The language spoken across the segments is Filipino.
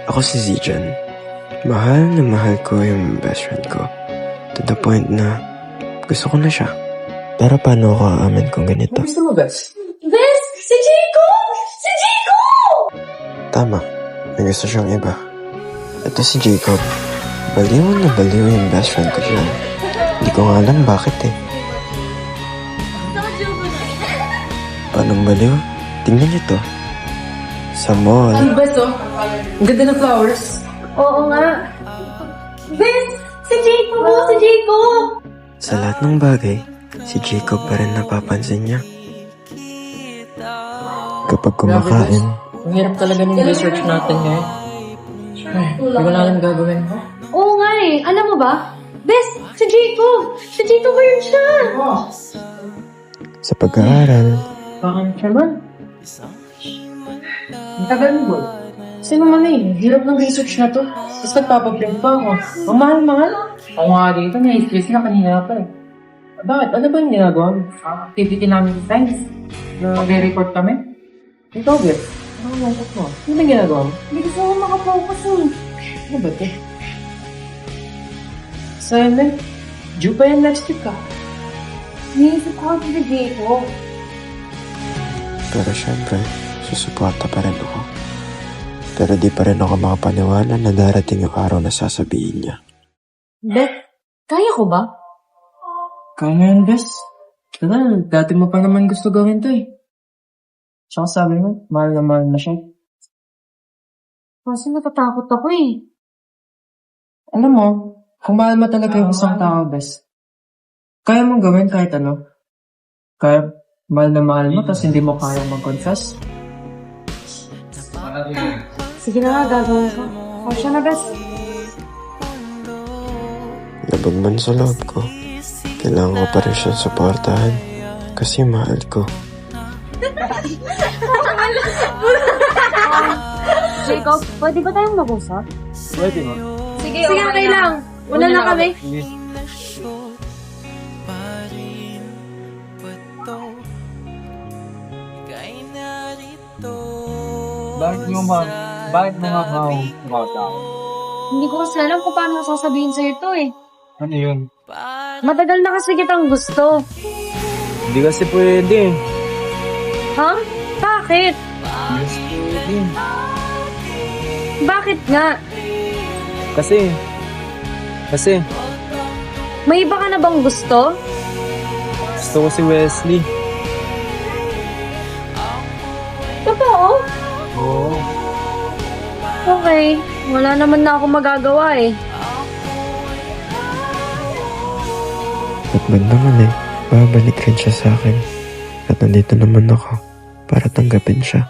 Ako si Zijan. Mahal na mahal ko yung best friend ko. To the point na gusto ko na siya. Pero paano ako aamin kung ganito? Gusto mo, Bes? Bes! Si Jacob! Si Jacob! Tama, may gusto siyang iba. Ito si Jacob. Baliw na baliw yung best friend ko siya. Hindi ko nga alam bakit eh. Paano baliw? Tingnan niyo to. Sa mall. Ang Bes, oh. Ang ganda ng flowers. Oo nga. Bes! Si Jacob! Oh, si Jacob! Sa lahat ng bagay, si Jacob pa rin napapansin niya. Kapag kumakain, Ang hirap talaga ng research natin ngayon. Ay, hindi ko na alam gagawin mo. Oo nga eh. Alam mo ba? Bes! Si Jacob! Si Jacob ba yun siya? sa pag-aaral, Bakit siya man? Ang tagal mo, boy. Sino man eh, hirap ng research na to. Tapos nagpapablend pa ako. Ang mahal-mahal. Ako nga dito, na-stress na kanina pa eh. Bakit? Ano ba yung ginagawa mo? Activity namin sa science. Nag-report kami. Ikaw, Beth. Ano ang lungkot mo? Ano ba yung ginagawa mo? Hindi ko ako makafocus eh. Ano ba ito? Assignment? Due pa yan next week ah. Niisip ako si Jacob. pero syempre, susuporta pa rin ako. Pero di pa rin ako makapaniwala na darating yung araw na sasabihin niya. Beth, kaya ko ba? Kaya nga yan, Bes. Tagal, dati mo pa naman gusto gawin to eh. Tsaka sabi mo, mahal na siya. Kasi natatakot ako eh. Alam mo, kung mahal mo talaga yung isang tao, Bes, kaya mong gawin kahit ano. Kaya mahal na mahal mo, tapos hindi mo kaya mag-confess. Sige na nga, gagawin ko. O siya na, Bes. Labag man sa loob ko, kailangan ko pa rin siyang suportahan kasi mahal ko. Jacob, pwede ba tayong mag-usap? Pwede mo. Sige, okay lang. Wala na kami. Bakit mo nga bata? Hindi ko kasi alam kung paano sasabihin sa'yo ito eh. Ano yun? Matagal na kasi kitang gusto. Hindi kasi pwede. Ha? Bakit? Yes, pwede. Bakit nga? Kasi, May iba ka na bang gusto? gusto ko si Wesley. Totoo? Oo. Okay. Wala naman na ako magagawa eh. At man naman eh, babalik rin siya sa akin. At nandito naman ako para tanggapin siya.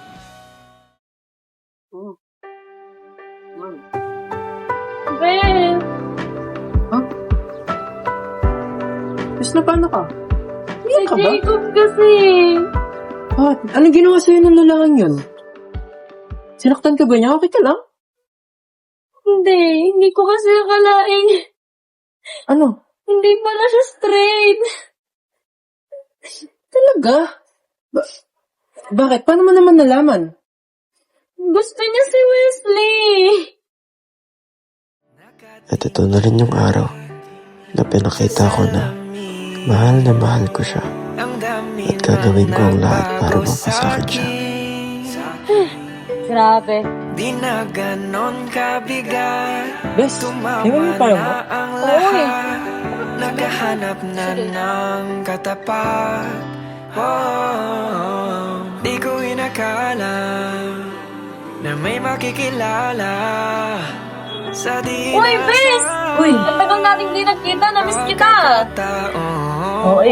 Ben! Tapos na paano ka? Si Jacob kasi. Anong ginawa sa'yo ng lalaking yun? Sinaktan ka ba niya? Okay ka lang? Hindi ko kasi akalain. Ano? Hindi pala siya straight. Talaga? Bakit? Paano mo naman nalaman? Gusto niya si Wesley. At ito na rin yung araw na pinakita ko na mahal ko siya. At gagawin ko ang lahat para mapasakin siya. Grabe. Di na ganon kabigat. Bes, tingnan mo pa mo? Oo eh. Naghahanap na ng katapat. Oh, di ko inakala na may makikilala sa di Uy, Bes! Uy! Ang tagal nating di nagkita. Namiss kita. Oo,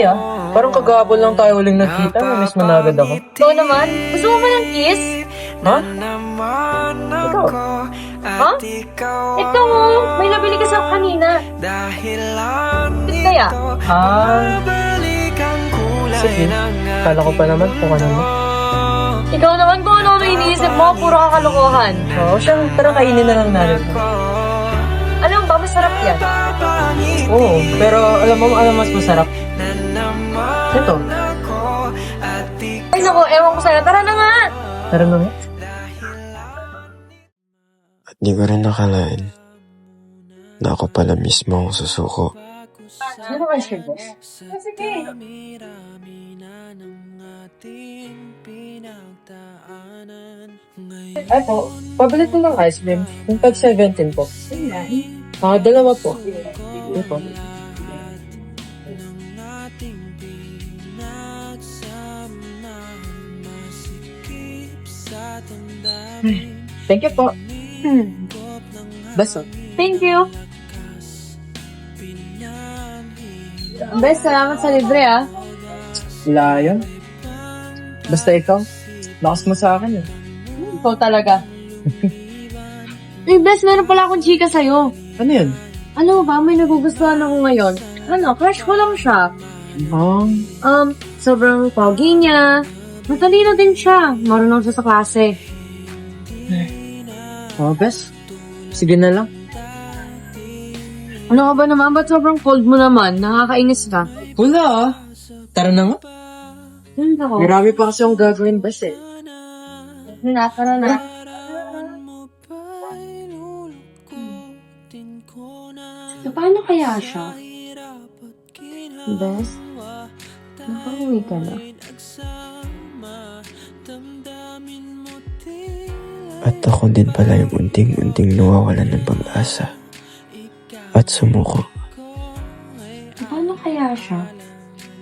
parang kagabol lang tayo uling nakita. Na-miss mo na agad ako. Ikaw naman. Gusto mo ba ng kiss? Ha? Ikaw? Ha? Ito mo. May nabili ka sa kanina. Kiss kaya? Sige. Kala ko pa naman kung ano mo. Ikaw naman kung ano iniisip mo. Puro kakalokohan. Oo, siya. Tara kainin na lang natin. Alam ba, masarap yan. Oo, pero alam mo mas masarap. Ito. Ay naku, ewan ko sa'yo. Tara na nga. Tara na nga. Di ko rin nakalain na ako pala mismo ang susuko. Ano ba siya, boss? Sige. Ay po, pabalik mo ng ice cream. Yung tag 17 po. Dalawa po. Ito po. Thank you po. Basta. Thank you. Bes, salamat sa libre ah. Wala yun. Basta ikaw, lakas mo sa akin eh. Ikaw talaga. Bes, meron pala akong chika sa'yo. Ano yun? Ano ba, may nagugustuhan ako ngayon. Crush ko lang siya. Sobrang pogi niya. Matalino din siya. Marunong siya sa klase. Bes. Sige na lang. Ano ka ba naman? Ba't sobrang cold mo naman? Nakakainis ka. Wala ah. Tara na nga. Ako. Marami pa kasi akong gagawin, bes eh. Tara na. So, paano kaya siya? Bes? Nakauwi ka na. At ako din pala yung unting-unting nawawalan ng pag-asa. At sumuko. Paano kaya siya?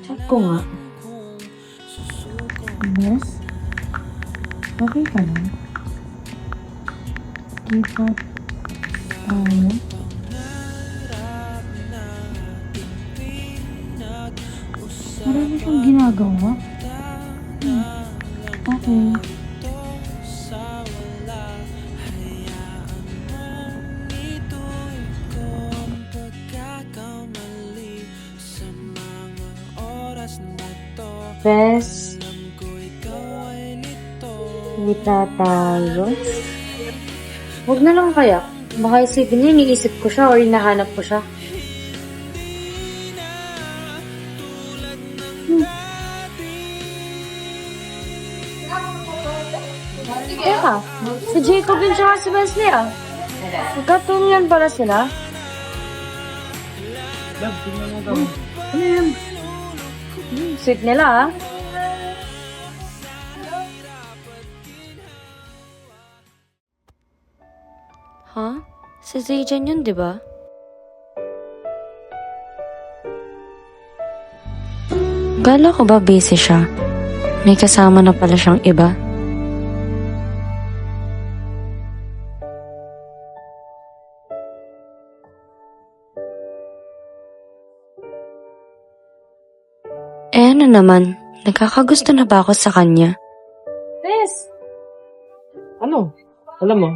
Chat ko nga. Bes? Okay ka na? Di ba tayo? Marami siyang ginagawa. Okay. Bes, kita tayo? Huwag na lang kaya. Baka isipin niya, iniisip ko siya or hinahanap ko siya. Teka, si Jacob yun siya si Wesley ah. Magkatulungan pala sila. Sweet nila ah. Ha? Si Zayjan yun, di ba? Gala ko ba busy siya? May kasama na pala siyang iba? Eh ano naman, nagkakagusto na ba ako sa kanya? Bes! Ano? Alam mo,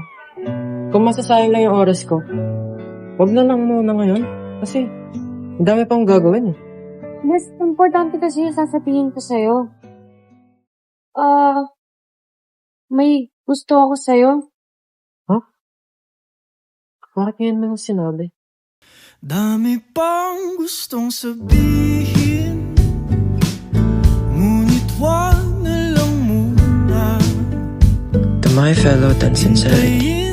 kung masasayang lang yung oras ko, wag na lang muna ngayon. Kasi, ang dami pang gagawin eh. Bes, importante kasi yung sasabihin ko sa'yo. May gusto ako sa'yo. Bakit ngayon mo lang sinabi? Dami pang gustong sabihin, ngunit wag na lang muna. To my fellow Tansinsarity,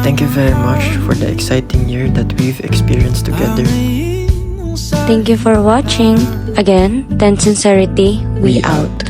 thank you very much for the exciting year that we've experienced together. Thank you for watching. Again, Ten Sincerity, we out.